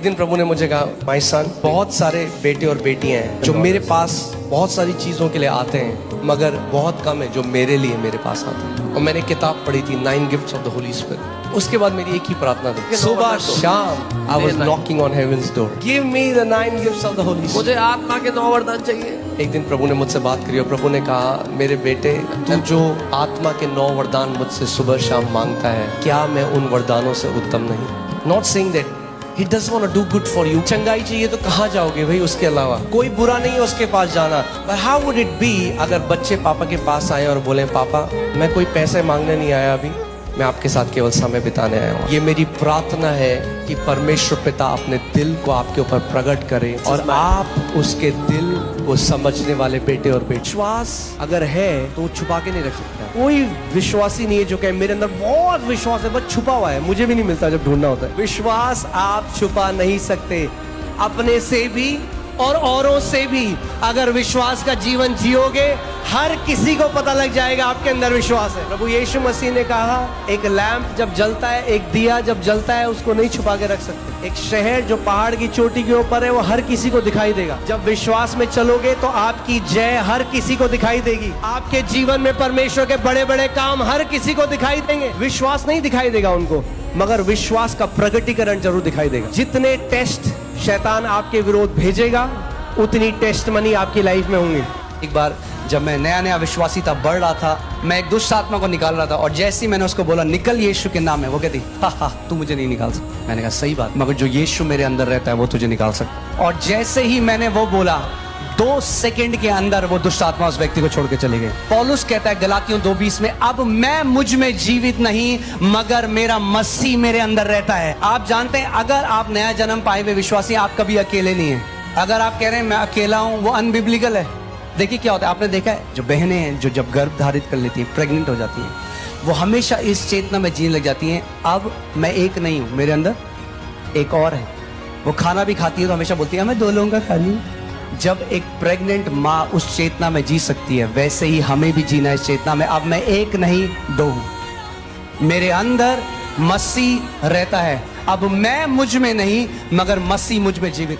दिन प्रभु ने मुझे कहा, माय सन, बहुत सारे बेटे और बेटियां हैं जो मेरे पास बहुत सारी चीजों के लिए आते हैं, मगर बहुत कम है जो मेरे लिए मेरे पास आते हैं। और मैंने किताब पढ़ी थी 9 gifts of the Holy Spirit. उसके बाद मेरी एक ही प्रार्थना थी, सुबह शाम I was knocking on heaven's door, give me the 9 gifts of the Holy Spirit. मुझे आत्मा के 9 वरदान चाहिए। एक दिन प्रभु ने मुझसे बात करी और प्रभु ने कहा, मेरे बेटे, तू जो आत्मा के 9 वरदान मुझसे सुबह शाम मांगता है, क्या मैं उन वरदानों से उत्तम नहीं? Not saying that He doesn't want to do good for you. चंगाई चाहिए तो कहाँ जाओगे भाई? उसके अलावा कोई बुरा नहीं है उसके पास जाना। But how would it be अगर बच्चे पापा के पास आए और बोले, पापा मैं कोई पैसे मांगने नहीं आया, अभी मैं आपके साथ केवल समय बिताने आया हूँ। ये मेरी प्रार्थना है कि परमेश्वर पिता अपने दिल को आपके ऊपर प्रकट करे और आप उसके दिल को समझने वाले बेटे और बेटी। विश्वास अगर है तो छुपा के नहीं रख सकता। कोई विश्वासी नहीं है जो कहे मेरे अंदर बहुत विश्वास है, बस छुपा हुआ है, मुझे भी नहीं मिलता जब ढूंढना होता है। विश्वास आप छुपा नहीं सकते, अपने से भी और औरों से भी। अगर विश्वास का जीवन जियोगे, हर किसी को पता लग जाएगा आपके अंदर विश्वास है। प्रभु यीशु मसीह ने कहा, एक लैंप जब जलता है, एक दिया जब जलता है, उसको नहीं छुपा के रख सकते। एक शहर जो पहाड़ की चोटी के ऊपर है, वो हर किसी को दिखाई देगा। जब विश्वास में चलोगे तो आपकी जय हर किसी को दिखाई देगी। आपके जीवन में परमेश्वर के बड़े बड़े काम हर किसी को दिखाई देंगे। विश्वास नहीं दिखाई देगा उनको, मगर विश्वास का प्रकटीकरण जरूर दिखाई देगा। जितने टेस्ट शैतान आपके विरोध भेजेगा, उतनी टेस्ट मनी आपकी लाइफ में होंगी। एक बार जब मैं नया नया विश्वासी था, बढ़ रहा था, मैं एक दुष्ट आत्मा को निकाल रहा था और जैसे ही मैंने उसको बोला, निकल यीशु के नाम है, वो कहती, हा तू मुझे नहीं निकाल सकता। मैंने कहा सही बात, मगर जो यीशु मेरे अंदर रहता है वो तुझे निकाल सकता। और जैसे ही मैंने वो बोला, 2 सेकंड के अंदर वो दुष्ट आत्मा उस व्यक्ति को छोड़ के चले गए। पौलुस कहता है गलातियों 2:20 में, अब मैं मुझ में जीवित नहीं, मगर मेरा मसीह मेरे अंदर रहता है। आप जानते हैं, अगर आप नया जन्म पाए हुए विश्वासी, आप कभी अकेले नहीं है। अगर आप कह रहे हैं मैं अकेला हूं, वो अनबिब्लिकल है। देखिए क्या होता है, आपने देखा है जो बहनें हैं जो जब गर्भ धारित कर लेती हैं, प्रेग्नेंट हो जाती हैं, वो हमेशा इस चेतना में जीने लग जाती हैं, अब मैं एक नहीं हूं, मेरे अंदर एक और है। वो खाना भी खाती है तो हमेशा बोलती है मैं 2 लोगों का खा रही हूं। जब एक प्रेग्नेंट माँ उस चेतना में जी सकती है, वैसे ही हमें भी जीना इस चेतना में, अब मैं एक नहीं 2 हूं। मेरे अंदर मसीह रहता है। अब मैं मुझ में नहीं, मगर मसीह मुझ में जीवित।